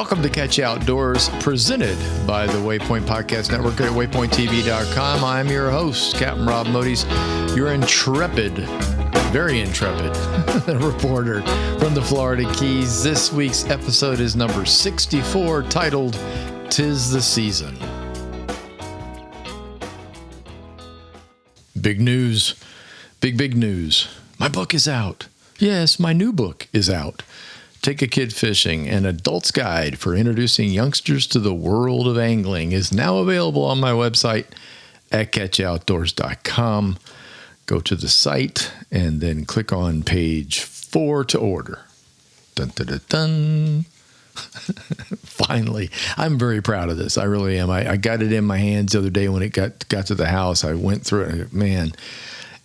Welcome to Catch You Outdoors, presented by the Waypoint Podcast Network at waypointtv.com. I'm your host, Captain Rob Modis, your intrepid, very intrepid reporter from the Florida Keys. This week's episode is number 64, titled, "'Tis the Season." Big news. Big news. My book is out. Yes, my new book is out. Take a Kid Fishing, an adult's guide for introducing youngsters to the world of angling, is now available on my website at catchoutdoors.com. Go to the site and then click on page 4 to order. Dun, dun, dun, dun. Finally, I'm very proud of this. I really am. I got it in my hands the other day when it got to the house. I went through it. And man,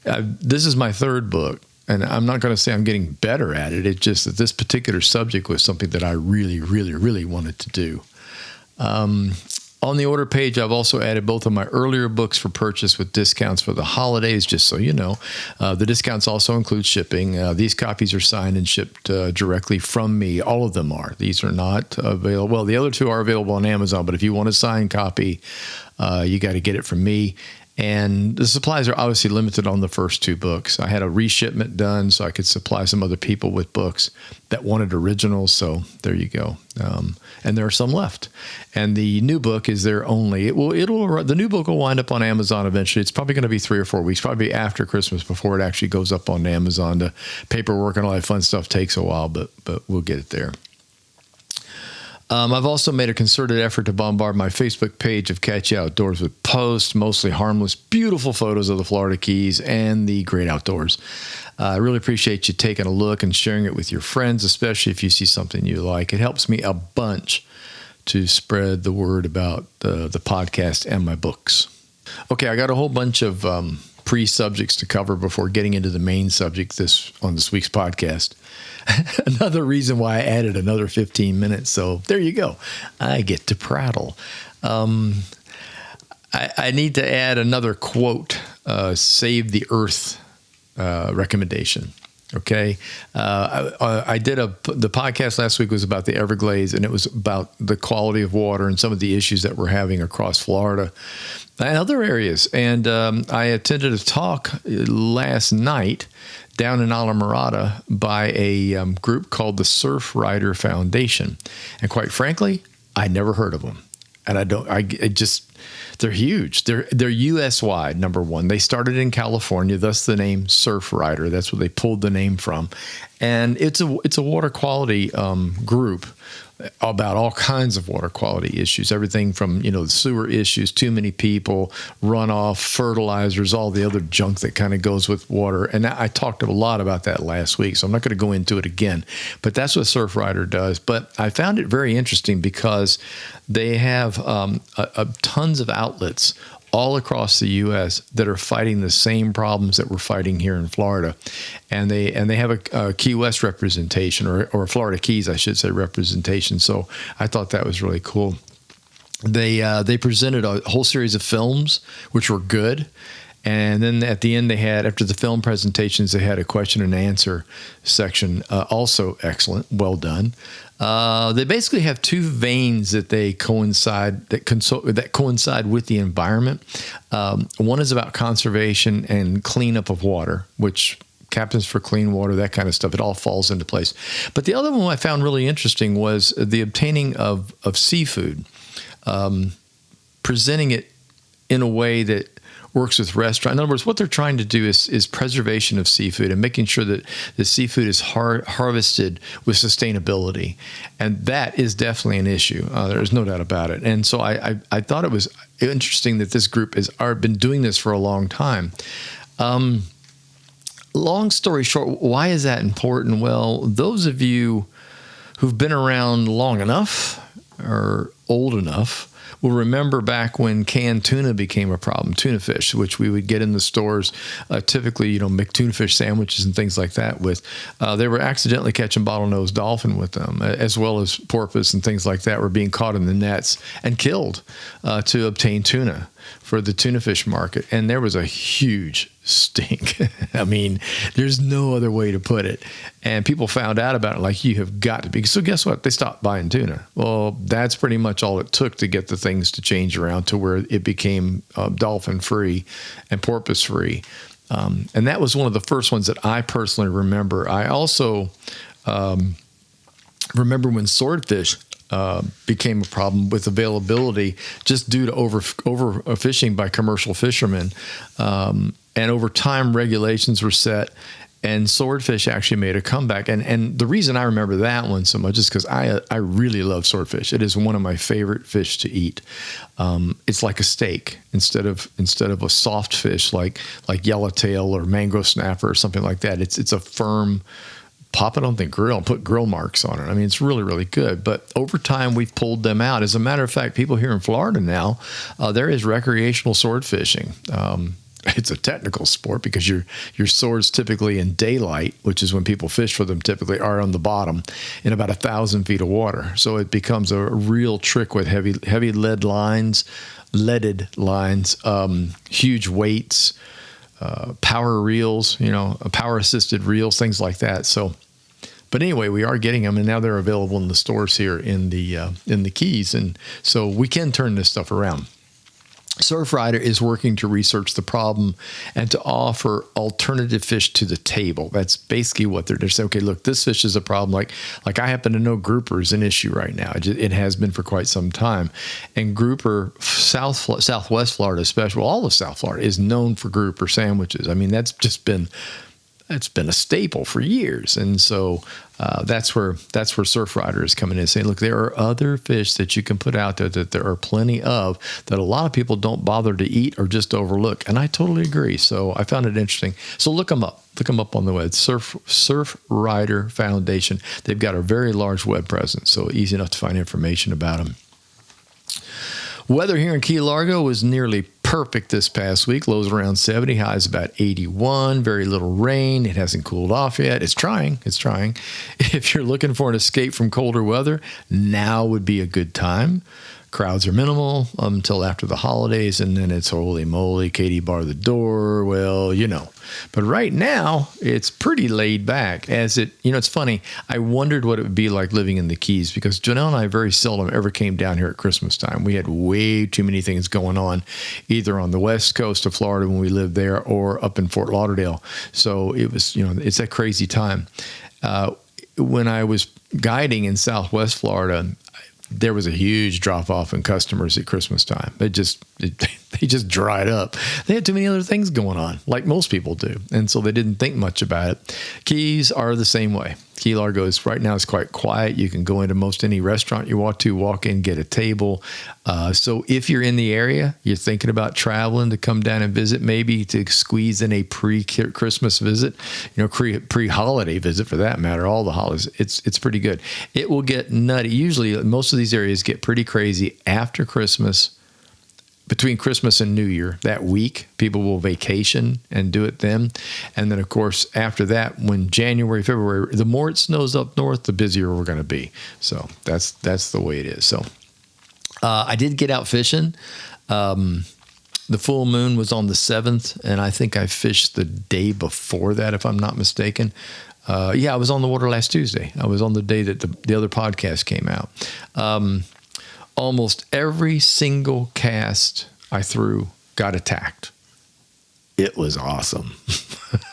this is my third book. And I'm not going to say I'm getting better at it. It's just that this particular subject was something that I really wanted to do. On the order page, I've also added both of my earlier books for purchase with discounts for the holidays, just so you know. The discounts also include shipping. These copies are signed and shipped directly from me. All of them are. These are not available. Well, the other two are available on Amazon, but if you want a signed copy, you got to get it from me. And the supplies are obviously limited on the first two books. I had a reshipment done so I could supply some other people with books that wanted originals. So there you go. And there are some left. And the new book is there only. The new book will wind up on Amazon eventually. It's probably going to be 3 or 4 weeks, probably after Christmas before it actually goes up on Amazon. The paperwork and all that fun stuff takes a while, but we'll get it there. I've also made a concerted effort to bombard my Facebook page of Catch You Outdoors with posts, mostly harmless, beautiful photos of the Florida Keys and the great outdoors. I really appreciate you taking a look and sharing it with your friends, especially if you see something you like. It helps me a bunch to spread the word about the podcast and my books. Okay, I got a whole bunch of pre-subjects to cover before getting into the main subject on this week's podcast. Another reason why I added another 15 minutes. So there you go. I get to prattle. I need to add another quote, Save the Earth recommendation. Okay. I did the podcast last week was about the Everglades, and it was about the quality of water and some of the issues that we're having across Florida and other areas. And I attended a talk last night down in Alamorada by a group called the Surfrider Foundation. And quite frankly, I never heard of them. And they're huge. They're U.S. wide, number one. They started in California, thus the name Surfrider. That's where they pulled the name from. And it's a water quality group about all kinds of water quality issues, everything from, the sewer issues, too many people, runoff, fertilizers, all the other junk that kind of goes with water. And I talked a lot about that last week, so I'm not going to go into it again. But that's what Surfrider does. But I found it very interesting because they have tons of outlets all across the U.S. that are fighting the same problems that we're fighting here in Florida. And they have a Key West representation, or Florida Keys, I should say, representation. So I thought that was really cool. They presented a whole series of films, which were good. And then at the end, after the film presentations, they had a question and answer section, also excellent, well done. They basically have two veins that coincide with the environment. One is about conservation and cleanup of water, which Captains for Clean Water, that kind of stuff. It all falls into place. But the other one I found really interesting was the obtaining of seafood, presenting it in a way that works with restaurants. In other words, what they're trying to do is preservation of seafood and making sure that the seafood is harvested with sustainability. And that is definitely an issue. There's no doubt about it. And so I thought it was interesting that this group has been doing this for a long time. Long story short, why is that important? Well, those of you who've been around long enough or old enough will remember back when canned tuna became a problem, tuna fish, which we would get in the stores, typically, make tuna fish sandwiches and things like that with. They were accidentally catching bottlenose dolphin with them, as well as porpoise and things like that were being caught in the nets and killed to obtain tuna for the tuna fish market. And there was a huge stink. I mean, there's no other way to put it. And people found out about it, like, you have got to be. So guess what? They stopped buying tuna. Well, that's pretty much all it took to get the things to change around to where it became dolphin free and porpoise free. And that was one of the first ones that I personally remember. I also remember when swordfish became a problem with availability just due to overfishing by commercial fishermen. And over time, regulations were set, and swordfish actually made a comeback. And the reason I remember that one so much is because I really love swordfish. It is one of my favorite fish to eat. It's like a steak instead of a soft fish like yellowtail or mangrove snapper or something like that. It's a firm, pop it on the grill and put grill marks on it. I mean, it's really, really good. But over time, we've pulled them out. As a matter of fact, people here in Florida now, there is recreational sword fishing. It's a technical sport because your swords typically in daylight, which is when people fish for them, typically are on the bottom in about 1,000 feet of water. So it becomes a real trick with heavy leaded lines, huge weights, power reels, power assisted reels, things like that. So, but anyway, we are getting them, and now they're available in the stores here in the Keys, and so we can turn this stuff around. Surfrider is working to research the problem and to offer alternative fish to the table. That's basically what they're saying. Okay, look, this fish is a problem. Like I happen to know grouper is an issue right now. It has been for quite some time. And grouper, Southwest Florida especially, well, all of South Florida is known for grouper sandwiches. I mean, that's been a staple for years. And so that's where Surfrider is coming in, saying, look, there are other fish that you can put out there that there are plenty of that a lot of people don't bother to eat or just overlook. And I totally agree. So I found it interesting. So look them up. Look them up on the web, Surfrider Foundation. They've got a very large web presence, so easy enough to find information about them. Weather here in Key Largo was nearly perfect this past week. Lows around 70, highs about 81. Very little rain. It hasn't cooled off yet. It's trying. If you're looking for an escape from colder weather, now would be a good time. Crowds are minimal until after the holidays, and then it's holy moly, Katie bar the door. Well, But right now, it's pretty laid back. It's funny. I wondered what it would be like living in the Keys because Janelle and I very seldom ever came down here at Christmas time. We had way too many things going on, either on the west coast of Florida when we lived there or up in Fort Lauderdale. So it was, it's a crazy time. When I was guiding in Southwest Florida, there was a huge drop off in customers at Christmas time. They just dried up. They had too many other things going on, like most people do. And so they didn't think much about it. Keys are the same way. Key Largo right now is quite quiet. You can go into most any restaurant you want to, walk in, get a table. So if you're in the area, you're thinking about traveling to come down and visit, maybe to squeeze in a pre-Christmas visit, pre-holiday visit for that matter, all the holidays, it's pretty good. It will get nutty. Usually most of these areas get pretty crazy after Christmas. Between Christmas and New Year, that week, people will vacation and do it then. And then, of course, after that, when January, February, the more it snows up north, the busier we're going to be. So that's the way it is. So I did get out fishing. The full moon was on the 7th, and I think I fished the day before that, if I'm not mistaken. I was on the water last Tuesday. I was on the day that the other podcast came out. Almost every single cast I threw got attacked. It was awesome.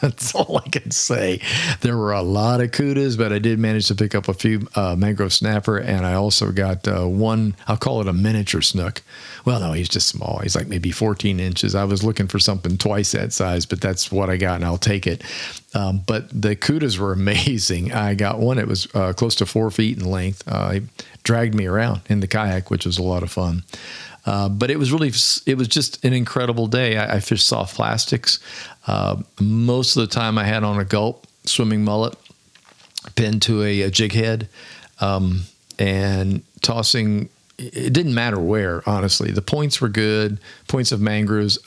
That's all I can say. There were a lot of kudas, but I did manage to pick up a few mangrove snapper, and I also got one, I'll call it a miniature snook. Well, no, he's just small. He's like maybe 14 inches. I was looking for something twice that size, but that's what I got, and I'll take it. But the kudas were amazing. I got one that was close to 4 feet in length. He dragged me around in the kayak, which was a lot of fun. But it was just an incredible day. I fished soft plastics. Most of the time I had on a gulp swimming mullet pinned to a jig head, and tossing. It didn't matter where, honestly. The points were good. Points of mangroves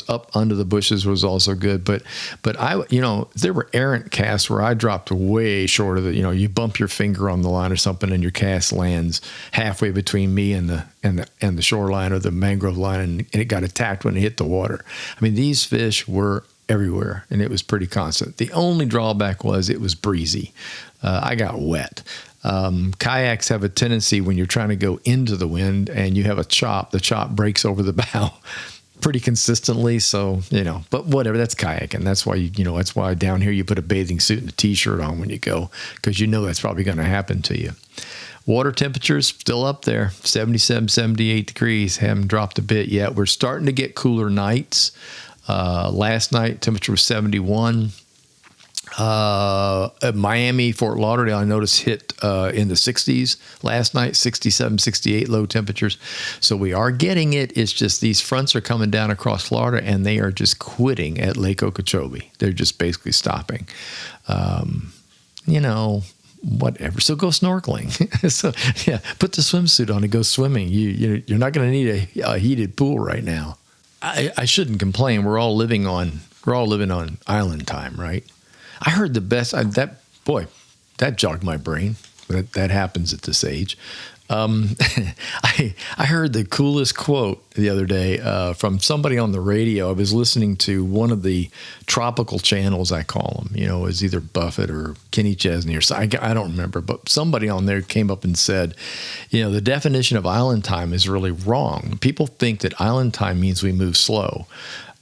up under the bushes was also good. But there were errant casts where I dropped way short of you bump your finger on the line or something and your cast lands halfway between me and the shoreline or the mangrove line, and it got attacked when it hit the water. I mean, these fish were everywhere, and it was pretty constant. The only drawback was it was breezy. I got wet. Kayaks have a tendency when you're trying to go into the wind and you have a chop, the chop breaks over the bow pretty consistently. So, but whatever, that's kayaking. That's why, that's why down here you put a bathing suit and a t-shirt on when you go, because that's probably going to happen to you. Water temperatures still up there, 77, 78 degrees. Haven't dropped a bit yet. We're starting to get cooler nights. Last night, temperature was 71. At Miami, Fort Lauderdale, I noticed hit in the 60s last night, 67, 68 low temperatures. So we are getting it. It's just these fronts are coming down across Florida, and they are just quitting at Lake Okeechobee. They're just basically stopping. Whatever. So go snorkeling. So yeah, put the swimsuit on and go swimming. You're not going to need a heated pool right now. I shouldn't complain. We're all living on island time, right? I heard the best. That jogged my brain. That happens at this age. I heard the coolest quote the other day from somebody on the radio. I was listening to one of the tropical channels, I call them. It was either Buffett or Kenny Chesney or I don't remember, but somebody on there came up and said, the definition of island time is really wrong. People think that island time means we move slow.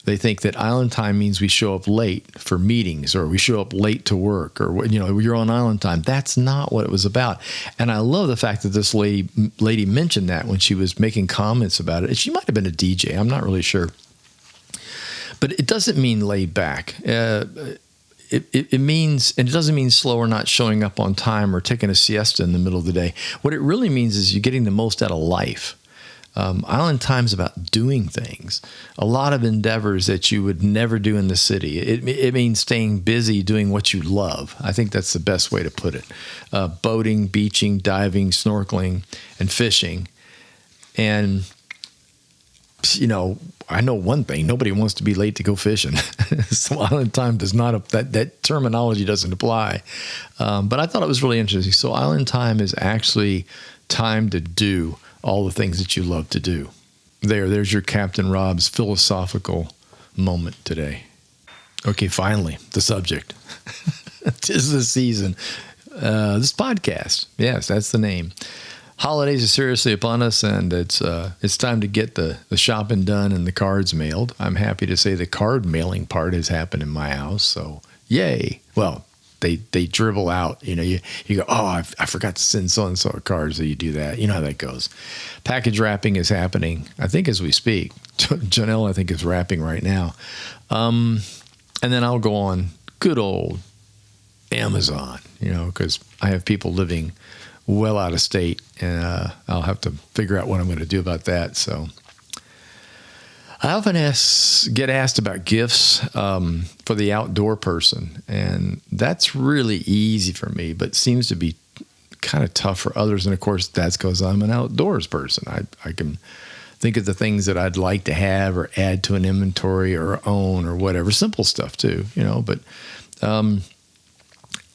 They think that island time means we show up late for meetings or we show up late to work or, you're on island time. That's not what it was about. And I love the fact that this lady mentioned that when she was making comments about it. She might have been a DJ. I'm not really sure. But it doesn't mean laid back. It means, and it doesn't mean slow or not showing up on time or taking a siesta in the middle of the day. What it really means is you're getting the most out of life. Island time is about doing things, a lot of endeavors that you would never do in the city. It means staying busy doing what you love. I think that's the best way to put it. Boating, beaching, diving, snorkeling, and fishing. And, I know one thing. Nobody wants to be late to go fishing. So island time does not, that terminology doesn't apply. But I thought it was really interesting. So island time is actually time to do all the things that you love to do. There's your Captain Rob's philosophical moment today. Okay, finally, the subject. 'Tis the season. This podcast. Yes, that's the name. Holidays are seriously upon us, and it's time to get the shopping done and the cards mailed. I'm happy to say the card mailing part has happened in my house, so yay. Well, they dribble out, you go, oh, I forgot to send so-and-so a card, so you do that. You know how that goes. Package wrapping is happening, I think, as we speak. Janelle, I think, is wrapping right now. And then I'll go on good old Amazon, because I have people living well out of state, and I'll have to figure out what I'm going to do about that. So I often get asked about gifts for the outdoor person, and that's really easy for me, but seems to be kind of tough for others. And of course, that's because I'm an outdoors person. I can think of the things that I'd like to have or add to an inventory or own or whatever, simple stuff too, but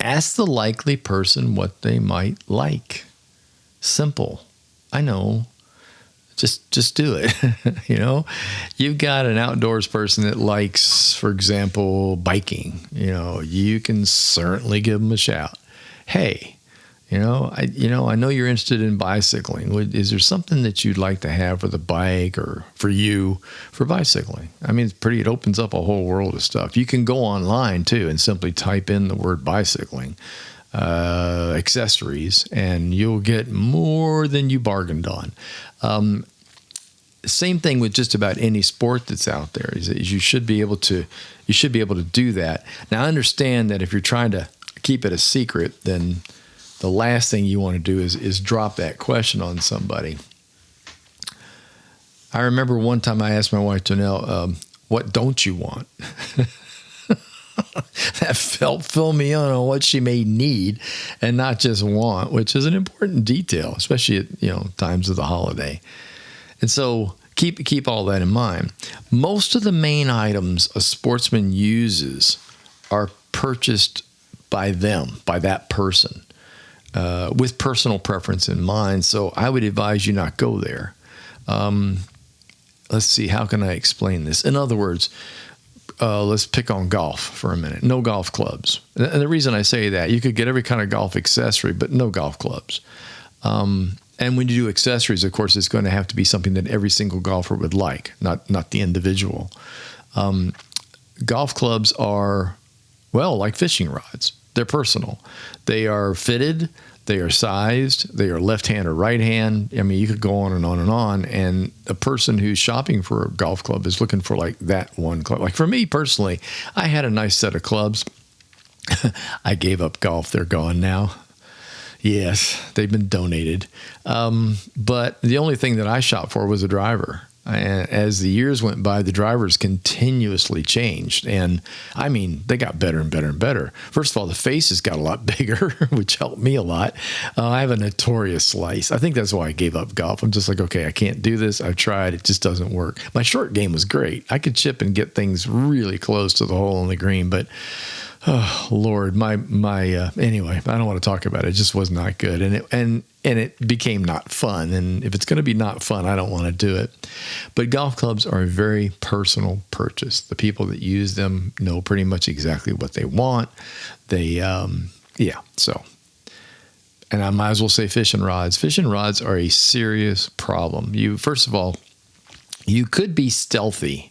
ask the likely person what they might like. Simple. I know. Just do it. You've got an outdoors person that likes, for example, biking. You can certainly give them a shout. Hey, I know you're interested in bicycling. Is there something that you'd like to have for the bike or for you for bicycling? I mean, it opens up a whole world of stuff. You can go online too and simply type in the word bicycling. Accessories, and you'll get more than you bargained on. Same thing with just about any sport that's out there. Is you should be able to do that. Now, I understand that if you're trying to keep it a secret, then the last thing you want to do is drop that question on somebody. I remember one time I asked my wife, Janelle, what don't you want? That fill me in on what she may need and not just want, which is an important detail, especially at times of the holiday. And so keep all that in mind. Most of the main items a sportsman uses are purchased by them, by that person, with personal preference in mind. So I would advise you not go there. Let's see, how can I explain this? In other words, let's pick on golf for a minute. No golf clubs. And the reason I say that, you could get every kind of golf accessory, but no golf clubs. And when you do accessories, of course, it's going to have to be something that every single golfer would like, not the individual. Golf clubs are, well, like fishing rods. They're personal. They are fitted. They are sized. They are left hand or right hand. I mean, you could go on and on and on. And a person who's shopping for a golf club is looking for like that one club. Like for me personally, I had a nice set of clubs. I gave up golf. They're gone now. Yes, they've been donated. But the only thing that I shot for was a driver. And as the years went by, the drivers continuously changed. And I mean, they got better and better and better. First of all, the faces got a lot bigger, which helped me a lot. I have a notorious slice. I think that's why I gave up golf. I'm just like, okay, I can't do this. I've tried. It just doesn't work. My short game was great. I could chip and get things really close to the hole in the green, but oh Lord, anyway, I don't want to talk about it. It just was not good, and it became not fun. And if it's going to be not fun, I don't want to do it. But golf clubs are a very personal purchase. The people that use them know pretty much exactly what they want. So, and I might as well say fishing rods. Fishing rods are a serious problem. First of all, you could be stealthy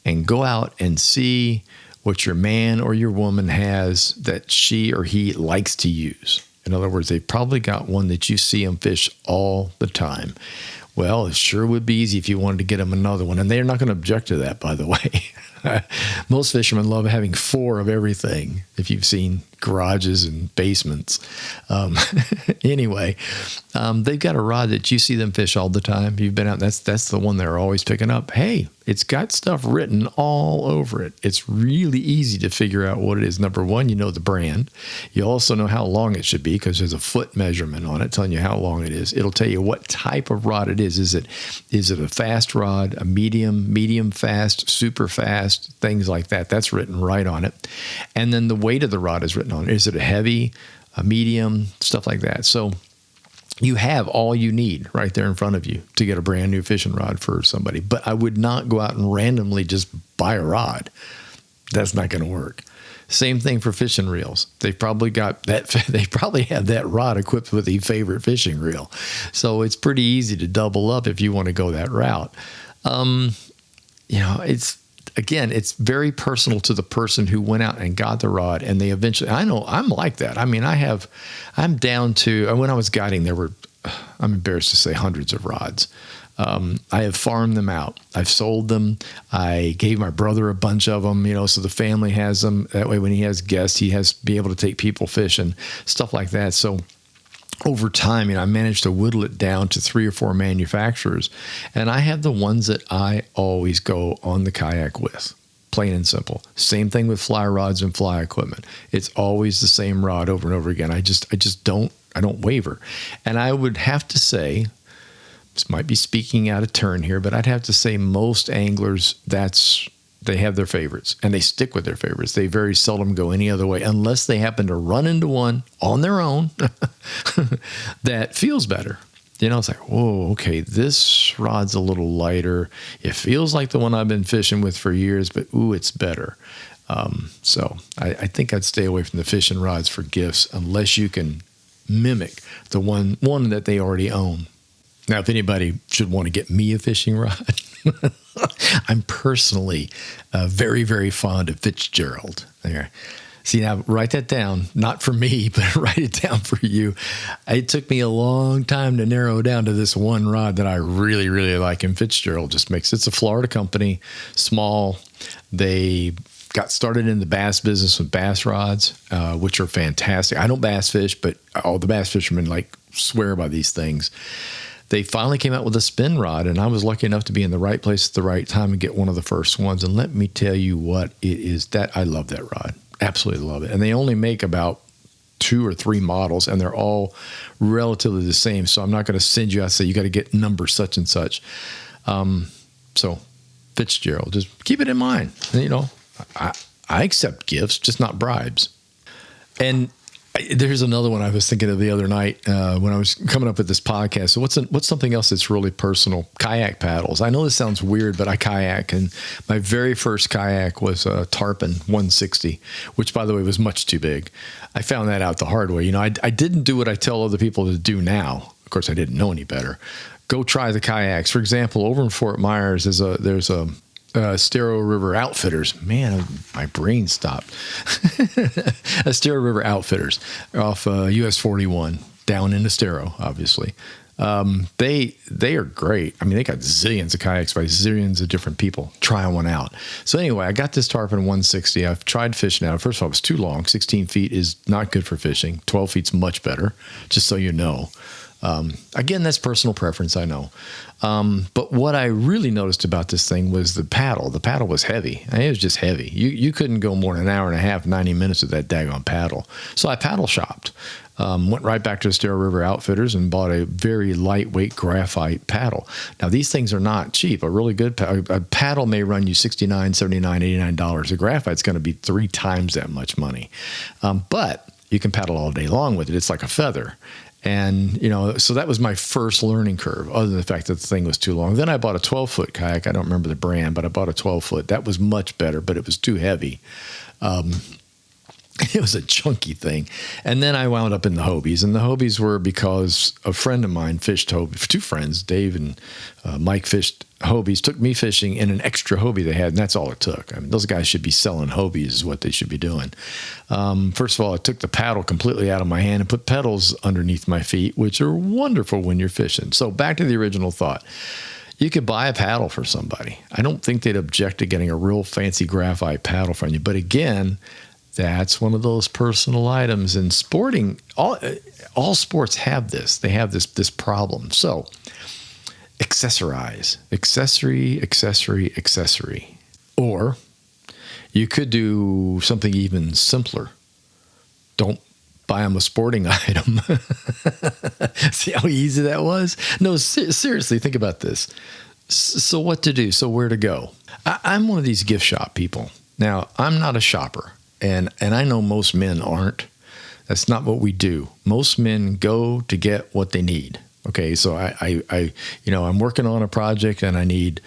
and go out and see what your man or your woman has that she or he likes to use. In other words, they've probably got one that you see them fish all the time. Well, it sure would be easy if you wanted to get them another one. And they're not going to object to that, by the way. Most fishermen love having 4 of everything, if you've seen garages and basements. Anyway, they've got a rod that you see them fish all the time. You've been out, that's the one they're always picking up. Hey, it's got stuff written all over it. It's really easy to figure out what it is. Number one, you know the brand. You also know how long it should be because there's a foot measurement on it telling you how long it is. It'll tell you what type of rod it is. Is it a fast rod, a medium fast, super fast, things like that? That's written right on it. And then the weight of the rod is written on it. Is it a heavy, a medium, stuff like that. So you have all you need right there in front of you to get a brand new fishing rod for somebody. But I would not go out and randomly just buy a rod. That's not going to work. Same thing for fishing reels. They probably got that. They probably have that rod equipped with a favorite fishing reel. So it's pretty easy to double up if you want to go that route. It's very personal to the person who went out and got the rod, and they eventually, I know I'm like that. I mean, I'm down to, when I was guiding, there were, I'm embarrassed to say, hundreds of rods. I have farmed them out. I've sold them. I gave my brother a bunch of them, so the family has them. That way, when he has guests, he has to be able to take people fishing, stuff like that. So over time, I managed to whittle it down to 3 or 4 manufacturers. And I have the ones that I always go on the kayak with, plain and simple. Same thing with fly rods and fly equipment. It's always the same rod over and over again. I don't waver. And I would have to say, this might be speaking out of turn here, but I'd have to say most anglers, they have their favorites and they stick with their favorites. They very seldom go any other way unless they happen to run into one on their own that feels better. It's like, whoa, okay, this rod's a little lighter. It feels like the one I've been fishing with for years, but ooh, it's better. So I think I'd stay away from the fishing rods for gifts unless you can mimic the one that they already own. Now, if anybody should want to get me a fishing rod, I'm personally very, very fond of Fitzgerald. There. See, now write that down, not for me, but write it down for you. It took me a long time to narrow down to this one rod that I really, really like. And Fitzgerald it's a Florida company, small. They got started in the bass business with bass rods, which are fantastic. I don't bass fish, but all the bass fishermen swear by these things. They finally came out with a spin rod, and I was lucky enough to be in the right place at the right time and get one of the first ones. And let me tell you what it is that I love that rod. Absolutely love it. And they only make about 2 or 3 models, and they're all relatively the same. So I'm not going to send you out and say you got to get number such and such. So Fitzgerald, just keep it in mind. I accept gifts, just not bribes. And There's another one I was thinking of the other night when I was coming up with this podcast. So what's something else that's really personal? Kayak paddles. I know this sounds weird, but I kayak, and my very first kayak was a Tarpon 160, which, by the way, was much too big. I found that out the hard way. I didn't do what I tell other people to do now. Of course, I didn't know any better. Go try the kayaks. For example, over in Fort Myers, there's a Estero River Outfitters. Man, my brain stopped. Estero River Outfitters off US 41 down in Estero, obviously. They are great. I mean, they got zillions of kayaks by zillions of different people. Try one out. So anyway, I got this Tarpon 160. I've tried fishing out. First of all, it was too long. 16 feet is not good for fishing. 12 feet's much better, just so you know. Again, that's personal preference, I know. But what I really noticed about this thing was the paddle. The paddle was heavy. I mean, it was just heavy. You couldn't go more than an hour and a half, 90 minutes with that daggone paddle. So I paddle shopped. Went right back to Estero River Outfitters and bought a very lightweight graphite paddle. Now, these things are not cheap. A really good a paddle may run you $69, $79, $89. A graphite's going to be 3 times that much money. But you can paddle all day long with it. It's like a feather. And, so that was my first learning curve, other than the fact that the thing was too long. Then I bought a 12-foot kayak. I don't remember the brand, but I bought a 12-foot. That was much better, but it was too heavy. It was a chunky thing. And then I wound up in the Hobies. And the Hobies were because a friend of mine fished Hobies. 2 friends, Dave and Mike, fished Hobies, took me fishing in an extra Hobie they had, and that's all it took. I mean, those guys should be selling Hobies is what they should be doing. First of all, I took the paddle completely out of my hand and put pedals underneath my feet, which are wonderful when you're fishing. So back to the original thought. You could buy a paddle for somebody. I don't think they'd object to getting a real fancy graphite paddle from you. But again, that's one of those personal items. And sporting, all sports have this. They have this problem. So accessorize. Accessory. Or you could do something even simpler. Don't buy them a sporting item. See how easy that was? No, seriously, think about this. So what to do? So where to go? I'm one of these gift shop people. Now, I'm not a shopper. And I know most men aren't. That's not what we do. Most men go to get what they need. Okay, so I'm working on a project and I need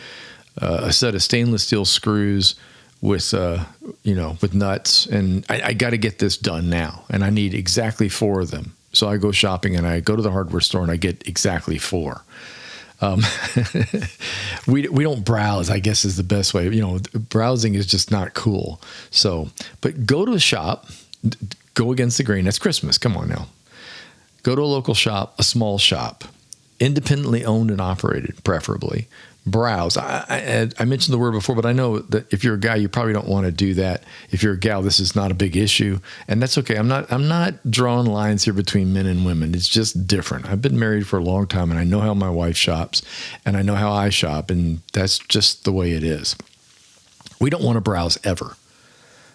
a set of stainless steel screws with nuts, and I got to get this done now, and I need exactly 4 of them. So I go shopping and I go to the hardware store and I get exactly 4. We don't browse, I guess is the best way. Browsing is just not cool. So, but go to a shop, go against the grain. That's Christmas. Come on now. Go to a local shop, a small shop, independently owned and operated, preferably. Browse. I mentioned the word before, but I know that if you're a guy, you probably don't want to do that. If you're a gal, this is not a big issue, and that's okay. I'm not drawing lines here between men and women. It's just different. I've been married for a long time, and I know how my wife shops, and I know how I shop, and that's just the way it is. We don't want to browse ever.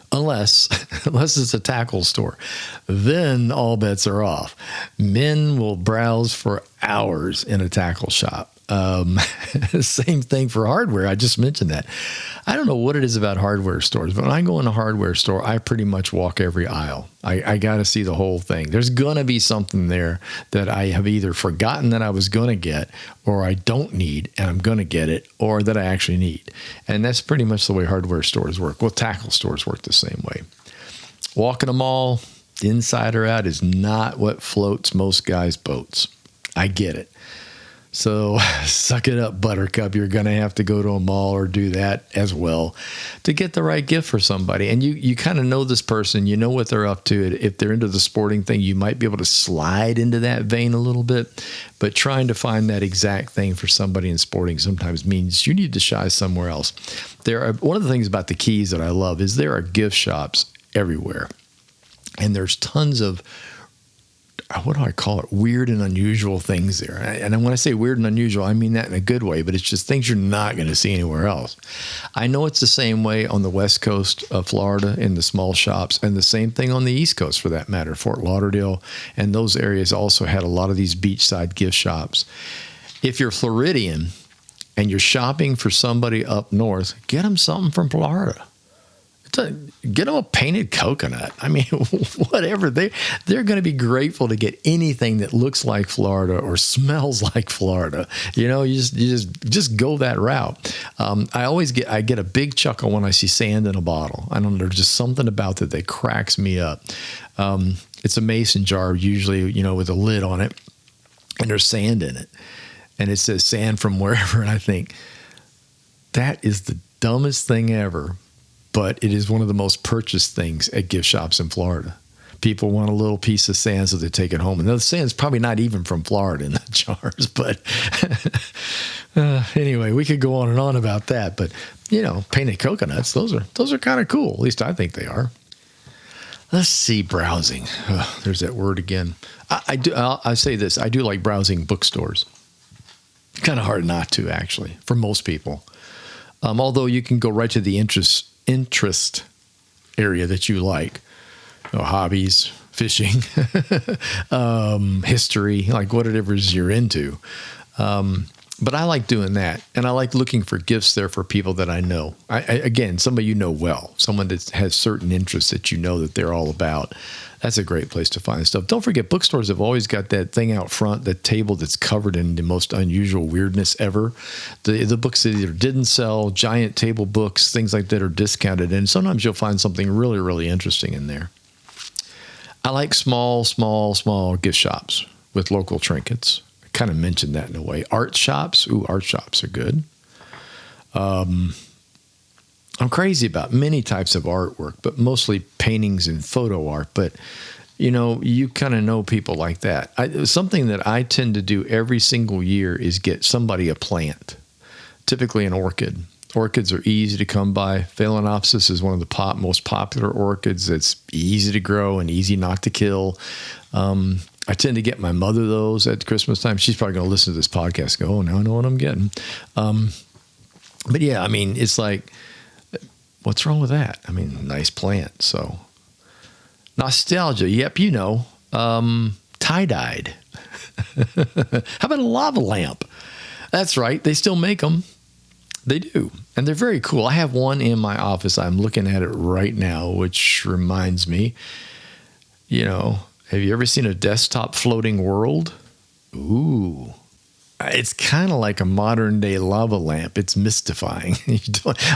Unless it's a tackle store, then all bets are off. Men will browse for hours in a tackle shop. Same thing for hardware. I just mentioned that. I don't know what it is about hardware stores, but when I go in a hardware store, I pretty much walk every aisle. I got to see the whole thing. There's going to be something there that I have either forgotten that I was going to get, or I don't need and I'm going to get it, or that I actually need. And that's pretty much the way hardware stores work. Well, tackle stores work the same way. Walking a mall, inside or out, is not what floats most guys' boats. I get it. So suck it up, buttercup. You're going to have to go to a mall or do that as well to get the right gift for somebody. And you kind of know this person. You know what they're up to. If they're into the sporting thing, you might be able to slide into that vein a little bit. But trying to find that exact thing for somebody in sporting sometimes means you need to shy somewhere else. One of the things about the Keys that I love is there are gift shops everywhere. And there's tons of, what do I call it? Weird and unusual things there. And when I say weird and unusual, I mean that in a good way, but it's just things you're not going to see anywhere else. I know it's the same way on the West Coast of Florida in the small shops, and the same thing on the East Coast for that matter. Fort Lauderdale and those areas also had a lot of these beachside gift shops. If you're Floridian and you're shopping for somebody up north, get them something from Florida. get them a painted coconut. I mean, whatever. They're going to be grateful to get anything that looks like Florida or smells like Florida. You just go that route. I get a big chuckle when I see sand in a bottle. I don't know. There's just something about that cracks me up. It's a mason jar, usually, with a lid on it, and there's sand in it. And it says sand from wherever. And I think that is the dumbest thing ever, but it is one of the most purchased things at gift shops in Florida. People want a little piece of sand so they take it home. And the sand's probably not even from Florida in the jars. But anyway, we could go on and on about that. But, painted coconuts, those are kind of cool. At least I think they are. Let's see, browsing. There's that word again. I say this. I do like browsing bookstores. Kind of hard not to, actually, for most people. Although you can go right to the interest area that you like. Hobbies, fishing, history, like whatever you're into. But I like doing that. And I like looking for gifts there for people that I know. Again, somebody well, someone that has certain interests that that they're all about. That's a great place to find stuff. Don't forget, bookstores have always got that thing out front, that table that's covered in the most unusual weirdness ever. The books that either didn't sell, giant table books, things like that are discounted. And sometimes you'll find something really, really interesting in there. I like small gift shops with local trinkets. I kind of mentioned that in a way. Art shops. Ooh, art shops are good. I'm crazy about many types of artwork, but mostly paintings and photo art. But, you kind of know people like that. Something that I tend to do every single year is get somebody a plant, typically an orchid. Orchids are easy to come by. Phalaenopsis is one of the most popular orchids. It's easy to grow and easy not to kill. I tend to get my mother those at Christmas time. She's probably going to listen to this podcast and go, oh, now I know what I'm getting. But yeah, I mean, it's like, what's wrong with that? I mean, nice plant. So nostalgia. Yep. Tie-dyed. How about a lava lamp? That's right. They still make them. They do. And they're very cool. I have one in my office. I'm looking at it right now, which reminds me, have you ever seen a desktop floating world? Ooh. It's kind of like a modern day lava lamp. It's mystifying.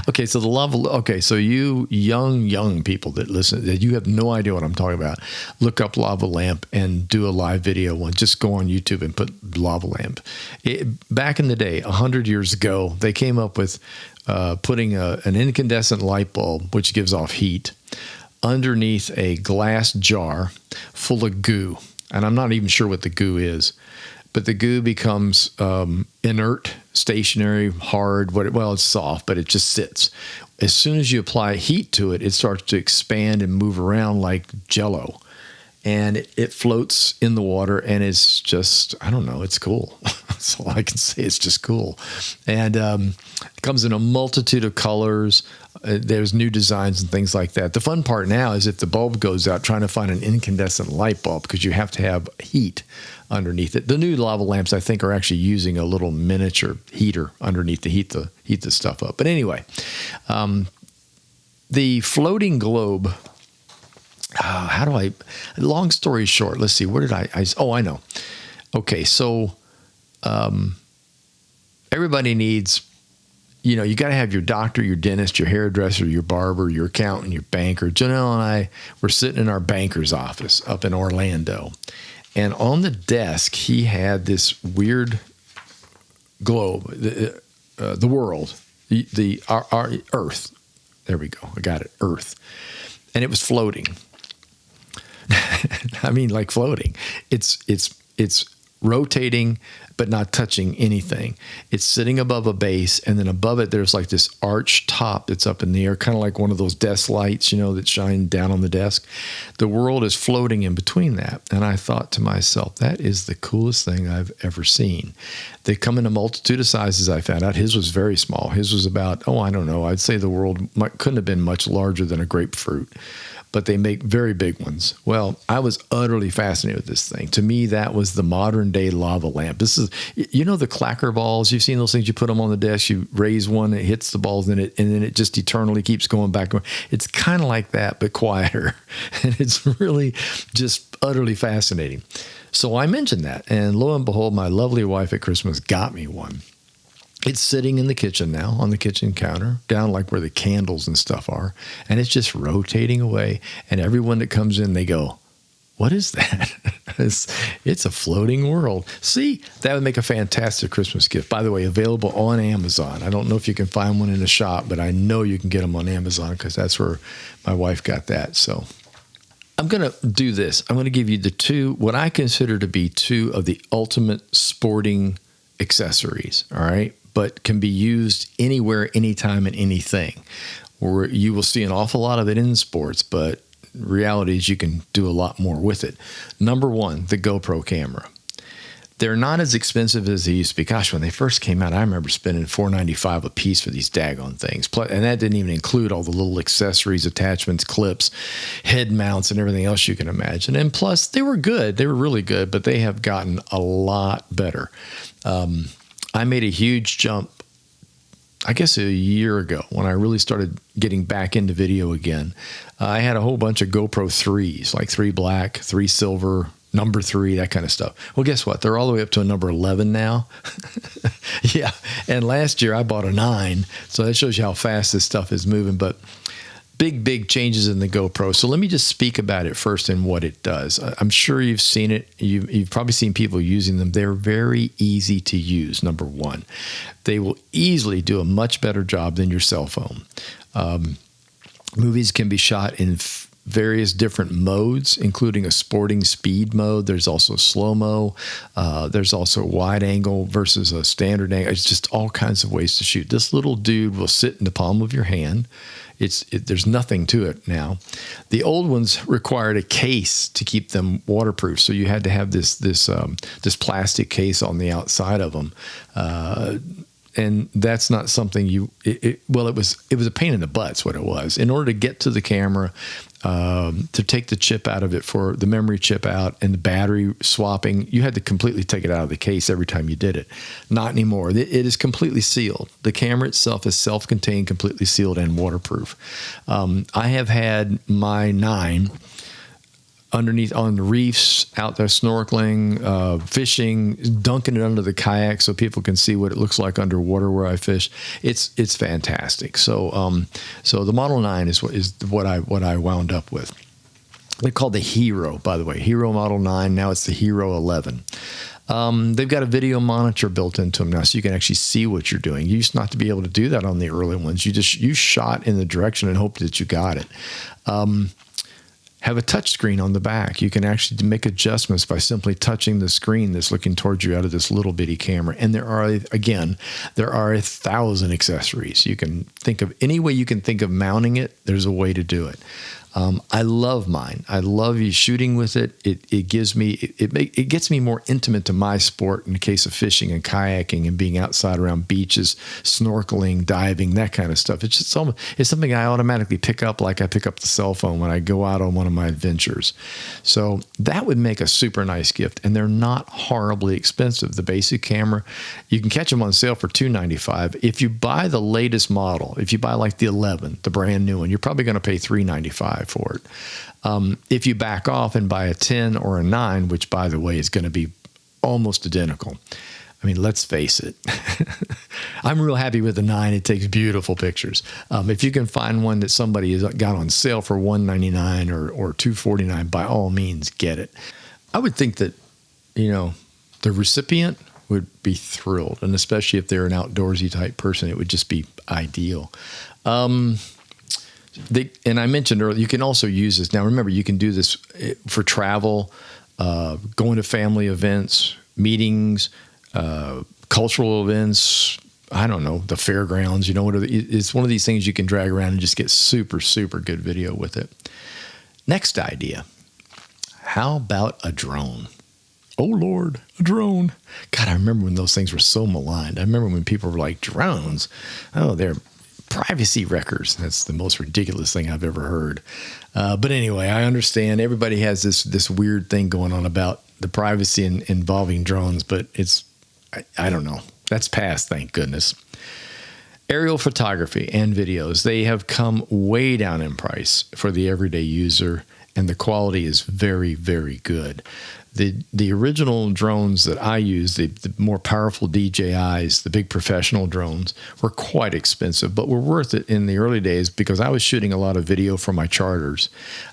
Okay, so you young people that listen, that you have no idea what I'm talking about, look up lava lamp and do a live video one. Just go on YouTube and put lava lamp. Back in the day, 100 years ago, they came up with putting an incandescent light bulb, which gives off heat, underneath a glass jar full of goo. And I'm not even sure what the goo is. But the goo becomes inert, stationary, hard. It's soft, but it just sits. As soon as you apply heat to it, it starts to expand and move around like Jell-O. And it floats in the water, and it's just, I don't know, it's cool. That's all I can say. It's just cool. And it comes in a multitude of colors. There's new designs and things like that. The fun part now is if the bulb goes out, trying to find an incandescent light bulb, because you have to have heat underneath it. The new lava lamps, I think, are actually using a little miniature heater underneath to heat the stuff up. But anyway, the floating globe. Long story short, let's see, where did I know. Okay, so everybody needs, you got to have your doctor, your dentist, your hairdresser, your barber, your accountant, your banker. Janelle and I were sitting in our banker's office up in Orlando. And on the desk, he had this weird globe, the world, our Earth. There we go. I got it. Earth. And it was floating. I mean, like floating. It's rotating, but not touching anything. It's sitting above a base, and then above it, there's like this arch top that's up in the air, kind of like one of those desk lights, that shine down on the desk. The world is floating in between that. And I thought to myself, that is the coolest thing I've ever seen. They come in a multitude of sizes, I found out. His was very small. His was about, I don't know, I'd say the world couldn't have been much larger than a grapefruit. but they make very big ones. Well, I was utterly fascinated with this thing. To me, that was the modern day lava lamp. This is, you know, the clacker balls. You've seen those things. You put them on the desk. You raise one, it hits the balls, and then it just eternally keeps going back. It's kind of like that, but quieter, and it's really just utterly fascinating. So I mentioned that, and lo and behold, my lovely wife at Christmas got me one. It's sitting in the kitchen now, on the kitchen counter, down like where the candles and stuff are, and it's just rotating away. And everyone that comes in, they go, "What is that?" It's a floating world. See, that would make a fantastic Christmas gift. By the way, available on Amazon. I don't know if you can find one in a shop, but I know you can get them on Amazon because that's where my wife got that. So I'm going to do this. I'm going to give you what I consider to be two of the ultimate sporting accessories, all right, but can be used anywhere, anytime, and anything. Or you will see an awful lot of it in sports, but reality is you can do a lot more with it. Number one, the GoPro camera. They're not as expensive as they used to be. Gosh, when they first came out, I remember spending $4.95 a piece for these daggone things. And that didn't even include all the little accessories, attachments, clips, head mounts, and everything else you can imagine. And plus, they were good. They were really good, but they have gotten a lot better. I made a huge jump, I guess a year ago, when I really started getting back into video again. I had a whole bunch of GoPro 3s, like 3 black, 3 silver, number 3, that kind of stuff. Well, guess what? They're all the way up to a number 11 now. Yeah. And last year I bought a 9. So that shows you how fast this stuff is moving. But big changes in the GoPro. So let me just speak about it first and what it does. I'm sure you've seen it. You've probably seen people using them. They're very easy to use, number one. They will easily do a much better job than your cell phone. Movies can be shot in various different modes, including a sporting speed mode. There's also slow-mo. There's also wide angle versus a standard angle. It's just all kinds of ways to shoot. This little dude will sit in the palm of your hand. There's nothing to it now. The old ones required a case to keep them waterproof, so you had to have this plastic case on the outside of them. And that's not something it was a pain in the butt, is what it was. In order to get to the camera, to take the chip out of it, for the memory chip out and the battery swapping, you had to completely take it out of the case every time you did it. Not anymore. It is completely sealed. The camera itself is self-contained, completely sealed, and waterproof. I have had my 9 underneath on the reefs, out there snorkeling, fishing, dunking it under the kayak so people can see what it looks like underwater where I fish. It's fantastic. So the Model 9 is what I wound up with. They're called the Hero, by the way. Hero Model 9. Now it's the Hero 11. They've got a video monitor built into them now, so you can actually see what you're doing. You used not to be able to do that on the early ones. You shot in the direction and hoped that you got it. Have a touch screen on the back. You can actually make adjustments by simply touching the screen that's looking towards you out of this little bitty camera. And there are 1,000 accessories. You can think of any way you can think of mounting it. There's a way to do it. I love mine. I love you shooting with it. It gets me more intimate to my sport in the case of fishing and kayaking and being outside around beaches, snorkeling, diving, that kind of stuff. It's something I automatically pick up, like I pick up the cell phone when I go out on one of my adventures. So that would make a super nice gift, and they're not horribly expensive. The basic camera, you can catch them on sale for $295. If you buy the latest model, if you buy like the 11, the brand new one, you're probably going to pay $395 for it. If you back off and buy a 10 or a 9, which by the way is going to be almost identical. I mean, let's face it. I'm real happy with the 9. It takes beautiful pictures. If you can find one that somebody has got on sale for $199 or $249, by all means, get it. I would think that, the recipient would be thrilled, and especially if they're an outdoorsy type person, it would just be ideal. And I mentioned earlier, you can also use this. Now, remember, you can do this for travel, going to family events, meetings, cultural events. I don't know, the fairgrounds. It's one of these things you can drag around and just get super, super good video with it. Next idea. How about a drone? Oh, Lord, a drone. God, I remember when those things were so maligned. I remember when people were like, drones? Oh, they're privacy records. That's the most ridiculous thing I've ever heard. But anyway, I understand everybody has this weird thing going on about the privacy involving drones, but I don't know. That's past, thank goodness. Aerial photography and videos, they have come way down in price for the everyday user, and the quality is very, very good. The original drones that I used, the more powerful DJIs, the big professional drones, were quite expensive, but were worth it in the early days because I was shooting a lot of video for my charters.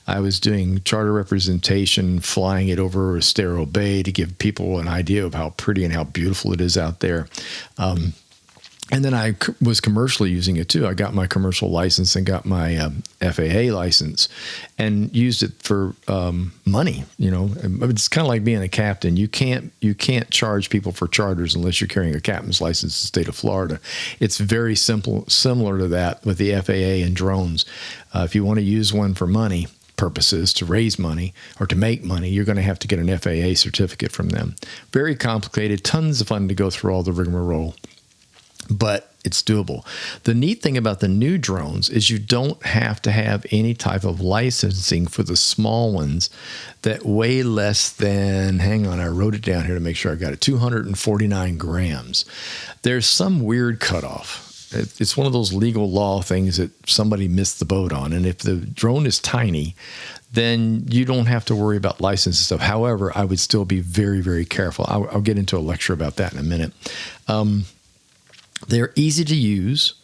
I was doing charter representation, flying it over Estero Bay to give people an idea of how pretty and how beautiful it is out there. And then I was commercially using it too. I got my commercial license and got my FAA license and used it for money. You know, it's kind of like being a captain. You can't charge people for charters unless you're carrying a captain's license in the state of Florida. It's very similar to that with the FAA and drones. If you want to use one for money purposes, to raise money or to make money, you're going to have to get an FAA certificate from them. Very complicated, tons of fun to go through all the rigmarole, but it's doable. The neat thing about the new drones is you don't have to have any type of licensing for the small ones that weigh less than, hang on, I wrote it down here to make sure I got it, 249 grams. There's some weird cutoff. It's one of those legal law things that somebody missed the boat on. And if the drone is tiny, then you don't have to worry about license and stuff. However, I would still be very, very careful. I'll get into a lecture about that in a minute. They're easy to use.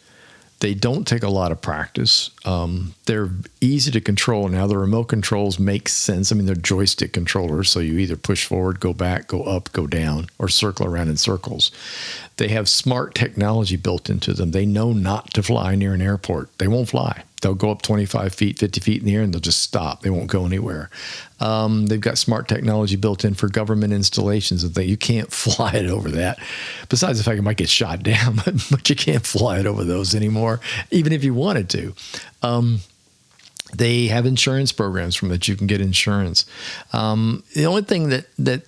They don't take a lot of practice. They're easy to control. Now, the remote controls make sense. I mean, they're joystick controllers, so you either push forward, go back, go up, go down, or circle around in circles. They have smart technology built into them. They know not to fly near an airport. They won't fly. They'll go up 25 feet, 50 feet in the air, and they'll just stop. They won't go anywhere. They've got smart technology built in for government installations and things. You can't fly it over that. Besides the fact it might get shot down, but you can't fly it over those anymore, even if you wanted to. They have insurance programs from which you can get insurance. The only thing that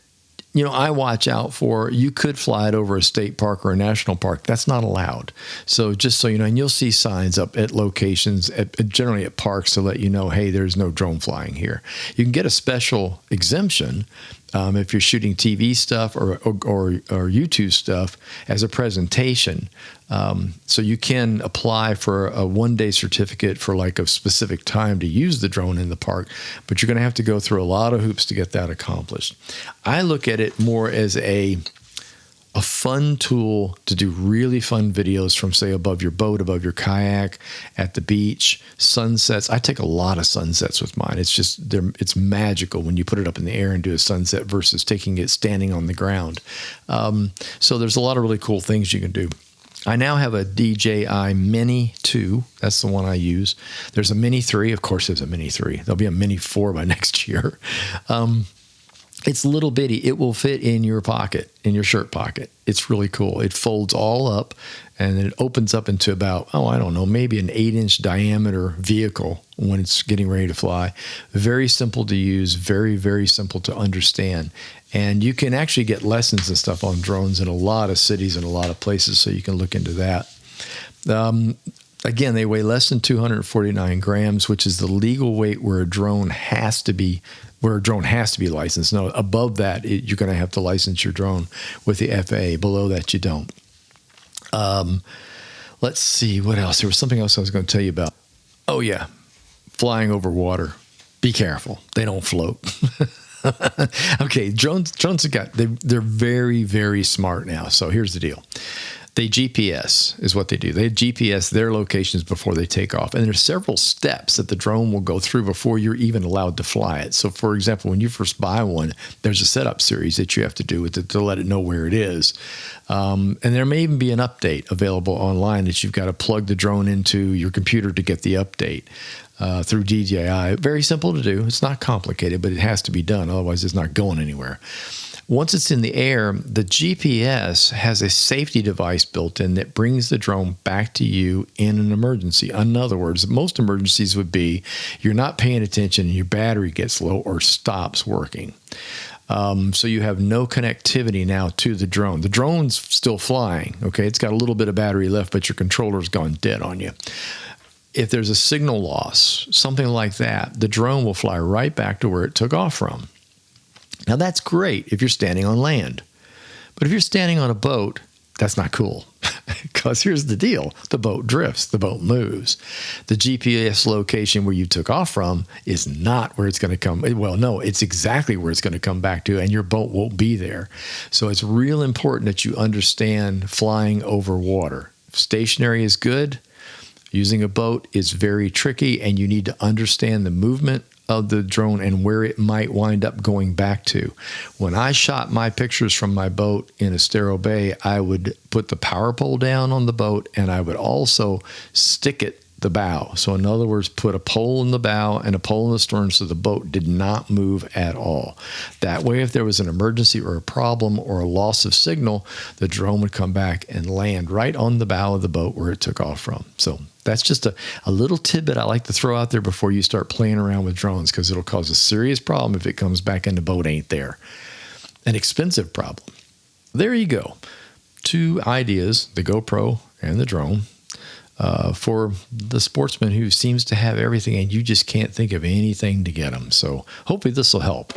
I watch out for, you could fly it over a state park or a national park. That's not allowed. So just so you know, and you'll see signs up at locations, generally at parks, to let you know, hey, there's no drone flying here. You can get a special exemption if you're shooting TV stuff or YouTube stuff as a presentation. So you can apply for a one-day certificate for like a specific time to use the drone in the park, but you're going to have to go through a lot of hoops to get that accomplished. I look at it more as a fun tool to do really fun videos from, say, above your boat, above your kayak, at the beach, sunsets. I take a lot of sunsets with mine. It's magical when you put it up in the air and do a sunset versus taking it standing on the ground. So there's a lot of really cool things you can do. I now have a DJI Mini 2. That's the one I use. There's a Mini 3. Of course, there's a Mini 3. There'll be a Mini 4 by next year. It's little bitty. It will fit in your pocket, in your shirt pocket. It's really cool. It folds all up, and it opens up into about, maybe an 8-inch diameter vehicle when it's getting ready to fly. Very simple to use, very, very simple to understand. And you can actually get lessons and stuff on drones in a lot of cities and a lot of places, so you can look into that. Again, they weigh less than 249 grams, which is the legal weight where a drone has to be licensed. No, above that, you're going to have to license your drone with the FAA. Below that, you don't. Let's see, what else? There was something else I was going to tell you about. Oh, yeah, flying over water. Be careful. They don't float. Okay, drones they're very, very smart now. So here's the deal. They GPS is what they do. They GPS their locations before they take off. And there's several steps that the drone will go through before you're even allowed to fly it. So, for example, when you first buy one, there's a setup series that you have to do with it to let it know where it is. And there may even be an update available online that you've got to plug the drone into your computer to get the update through DJI. Very simple to do. It's not complicated, but it has to be done. Otherwise, it's not going anywhere. Once it's in the air, the GPS has a safety device built in that brings the drone back to you in an emergency. In other words, most emergencies would be you're not paying attention and your battery gets low or stops working. So you have no connectivity now to the drone. The drone's still flying, okay? It's got a little bit of battery left, but your controller's gone dead on you. If there's a signal loss, something like that, the drone will fly right back to where it took off from. Now, that's great if you're standing on land. But if you're standing on a boat, that's not cool. Because here's the deal. The boat drifts. The boat moves. The GPS location where you took off from is not where it's going to come. Well, no, it's exactly where it's going to come back to, and your boat won't be there. So it's real important that you understand flying over water. Stationary is good. Using a boat is very tricky, and you need to understand the movement of the drone and where it might wind up going back to. When I shot my pictures from my boat in Estero Bay, I would put the power pole down on the boat, and I would also stick it the bow. So in other words, put a pole in the bow and a pole in the stern so the boat did not move at all. That way, if there was an emergency or a problem or a loss of signal, the drone would come back and land right on the bow of the boat where it took off from. So that's just a little tidbit I like to throw out there before you start playing around with drones, because it'll cause a serious problem if it comes back and the boat ain't there. An expensive problem. There you go. 2 ideas, the GoPro and the drone, for the sportsman who seems to have everything and you just can't think of anything to get them. So hopefully this will help.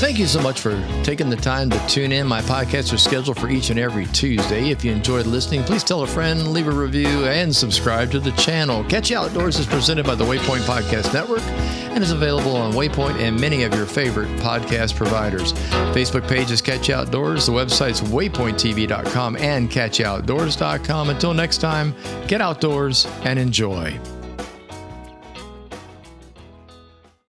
Thank you so much for taking the time to tune in. My podcasts are scheduled for each and every Tuesday. If you enjoyed listening, please tell a friend, leave a review, and subscribe to the channel. Catch You Outdoors is presented by the Waypoint Podcast Network and is available on Waypoint and many of your favorite podcast providers. Facebook page is Catch You Outdoors. The website's waypointtv.com and catchyoutdoors.com. Until next time, get outdoors and enjoy.